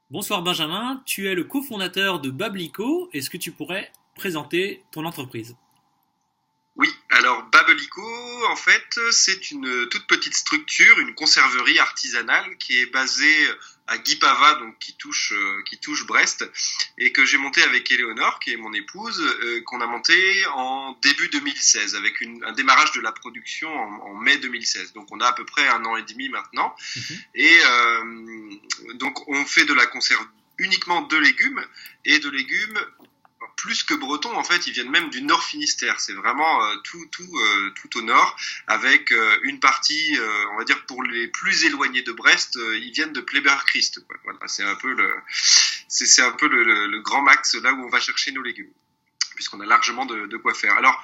Bonsoir Benjamin, tu es le cofondateur de Bablico. Est-ce que tu pourrais présenter ton entreprise? Oui, alors Babelico, en fait, c'est une toute petite structure, une conserverie artisanale qui est basée à Guipava, donc qui touche Brest, et que j'ai monté avec Éléonore, qui est mon épouse, qu'on a monté en début 2016, avec un démarrage de la production en mai 2016. Donc on a à peu près un an et demi maintenant, Mhm. et donc on fait de la conserve uniquement de légumes, et de légumes plus que bretons, en fait, ils viennent même du Nord Finistère. C'est vraiment tout au nord, avec une partie, on va dire pour les plus éloignés de Brest, ils viennent de Pleyber-Christ. Voilà, c'est un peu le grand max là où on va chercher nos légumes, puisqu'on a largement de quoi faire. Alors,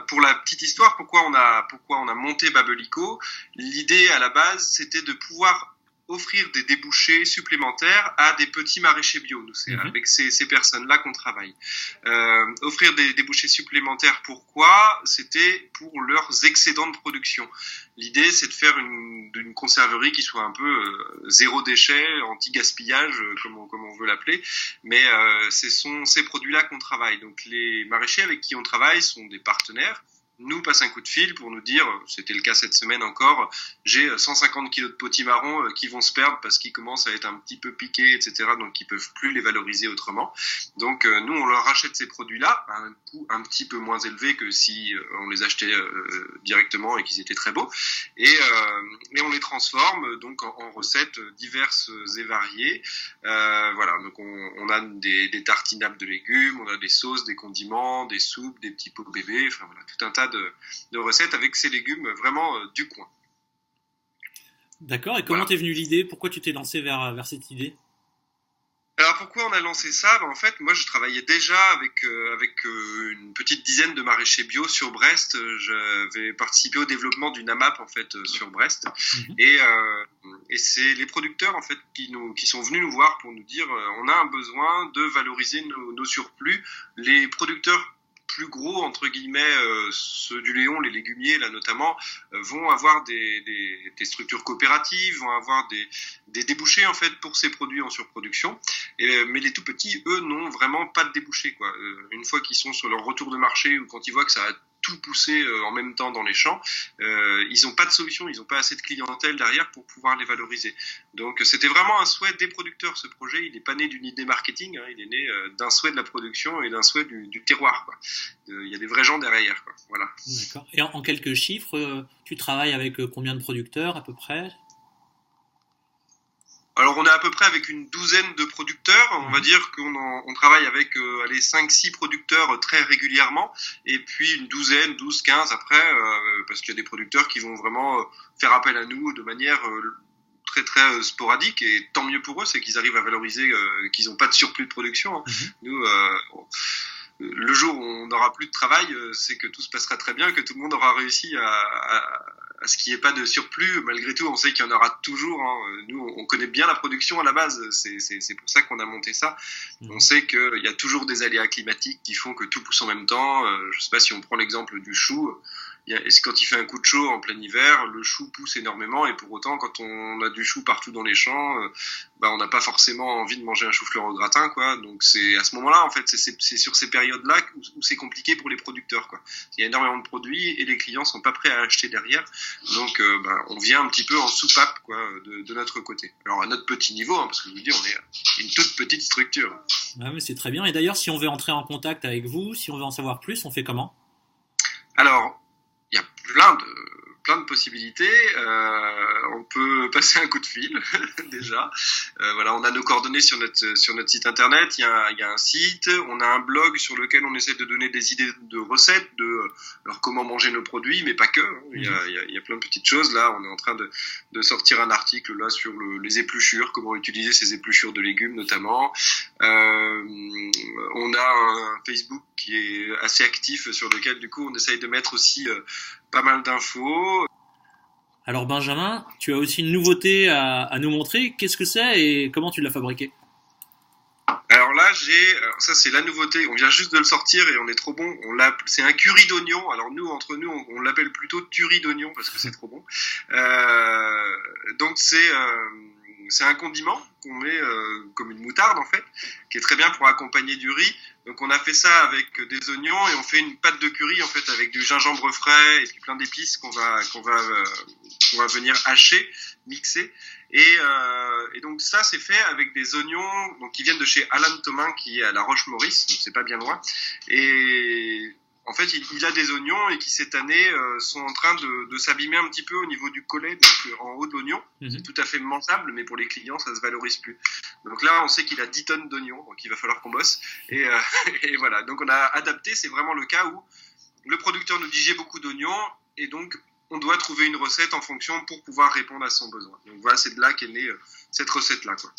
pour la petite histoire, pourquoi on a monté Babelico. L'idée à la base, c'était de pouvoir offrir des débouchés supplémentaires à des petits maraîchers bio. Nous, c'est Mhm. avec ces personnes-là qu'on travaille. Offrir des débouchés supplémentaires, pourquoi? C'était pour leurs excédents de production. L'idée, c'est de faire une conserverie qui soit un peu zéro déchet, anti-gaspillage, comme on veut l'appeler, mais ce sont ces produits-là qu'on travaille. Donc les maraîchers avec qui on travaille sont des partenaires, nous passent un coup de fil pour nous dire, c'était le cas cette semaine encore, j'ai 150 kilos de potimarron qui vont se perdre parce qu'ils commencent à être un petit peu piqués, etc. Donc ils peuvent plus les valoriser autrement. Donc nous, on leur achète ces produits-là à un coût un petit peu moins élevé que si on les achetait directement et qu'ils étaient très beaux. Et on les transforme donc en recettes diverses et variées. Voilà, donc on a des tartinables de légumes, on a des sauces, des condiments, des soupes, des petits pots bébés, enfin voilà, tout un tas de recettes avec ces légumes vraiment du coin. D'accord, et comment Voilà. t'es venue l'idée? Pourquoi tu t'es lancé vers cette idée? Alors pourquoi on a lancé ça? En fait, moi je travaillais déjà avec une petite dizaine de maraîchers bio sur Brest. J'avais participé au développement d'une AMAP en fait sur Brest, Mhm. et c'est les producteurs en fait qui sont venus nous voir pour nous dire on a un besoin de valoriser nos surplus. Les producteurs plus gros entre guillemets, ceux du Léon, les légumiers là notamment, vont avoir des structures coopératives, vont avoir des débouchés en fait pour ces produits en surproduction. Mais les tout petits, eux, n'ont vraiment pas de débouché, quoi. Une fois qu'ils sont sur leur retour de marché ou quand ils voient que ça a tout poussé en même temps dans les champs, ils n'ont pas de solution, ils n'ont pas assez de clientèle derrière pour pouvoir les valoriser. Donc c'était vraiment un souhait des producteurs, ce projet. Il n'est pas né d'une idée marketing, hein, il est né d'un souhait de la production et d'un souhait du terroir, quoi. Il y a des vrais gens derrière, quoi. Voilà. D'accord. Et en quelques chiffres, tu travailles avec combien de producteurs à peu près? Alors on est à peu près avec une douzaine de producteurs, on va Mhm. dire qu'on travaille avec allez, 5-6 producteurs très régulièrement, et puis une douzaine, 12, 15 après, parce qu'il y a des producteurs qui vont vraiment faire appel à nous de manière très très sporadique, et tant mieux pour eux, c'est qu'ils arrivent à valoriser, qu'ils n'ont pas de surplus de production, hein. Mhm. Nous, le jour où on n'aura plus de travail, c'est que tout se passera très bien, que tout le monde aura réussi à ce qu'il n'y ait pas de surplus. Malgré tout, on sait qu'il y en aura toujours, hein. Nous, on connaît bien la production à la base, c'est pour ça qu'on a monté ça. On Mhm. sait qu'il y a toujours des aléas climatiques qui font que tout pousse en même temps. Je ne sais pas si on prend l'exemple du chou. Quand il fait un coup de chaud en plein hiver, le chou pousse énormément, et pour autant, quand on a du chou partout dans les champs, bah, on n'a pas forcément envie de manger un chou-fleur au gratin, quoi. Donc c'est à ce moment-là, en fait, c'est sur ces périodes-là où c'est compliqué pour les producteurs, quoi. Il y a énormément de produits et les clients sont pas prêts à acheter derrière, donc bah, on vient un petit peu en soupape, quoi, de notre côté. Alors à notre petit niveau, hein, parce que je vous dis, on est une toute petite structure. Ouais, mais c'est très bien. Et d'ailleurs, si on veut entrer en contact avec vous, si on veut en savoir plus, on fait comment? Alors, il y a plein de possibilités. On peut passer un coup de fil déjà. Voilà, on a nos coordonnées sur notre site internet. Il y a un site, on a un blog sur lequel on essaie de donner des idées de recettes, alors comment manger nos produits, mais pas que, hein. Mhm. Il y a plein de petites choses. Là, on est en train de sortir un article là sur les épluchures, comment utiliser ces épluchures de légumes notamment. On a un Facebook qui est assez actif, sur lequel du coup on essaye de mettre aussi pas mal d'infos. Alors Benjamin, tu as aussi une nouveauté à nous montrer. Qu'est-ce que c'est et comment tu l'as fabriqué? Alors là, alors ça c'est la nouveauté, on vient juste de le sortir et on est trop bon. C'est un curry d'oignon. Alors nous, entre nous, on l'appelle plutôt turri d'oignon parce que c'est trop bon. Donc c'est un condiment qu'on met comme une moutarde en fait, qui est très bien pour accompagner du riz. Donc on a fait ça avec des oignons et on fait une pâte de curry en fait avec du gingembre frais et puis plein d'épices qu'on va venir hacher, mixer. Et donc ça c'est fait avec des oignons donc qui viennent de chez Alan Thomain qui est à La Roche-Maurice, donc c'est pas bien loin. Et en fait, il a des oignons et qui cette année sont en train de s'abîmer un petit peu au niveau du collet, donc en haut de l'oignon. C'est tout à fait mangeable, mais pour les clients, ça se valorise plus. Donc là, on sait qu'il a 10 tonnes d'oignons, donc il va falloir qu'on bosse. Et voilà, donc on a adapté, c'est vraiment le cas où le producteur nous dit j'ai beaucoup d'oignons, et donc on doit trouver une recette en fonction pour pouvoir répondre à son besoin. Donc voilà, c'est de là qu'est née cette recette-là, quoi.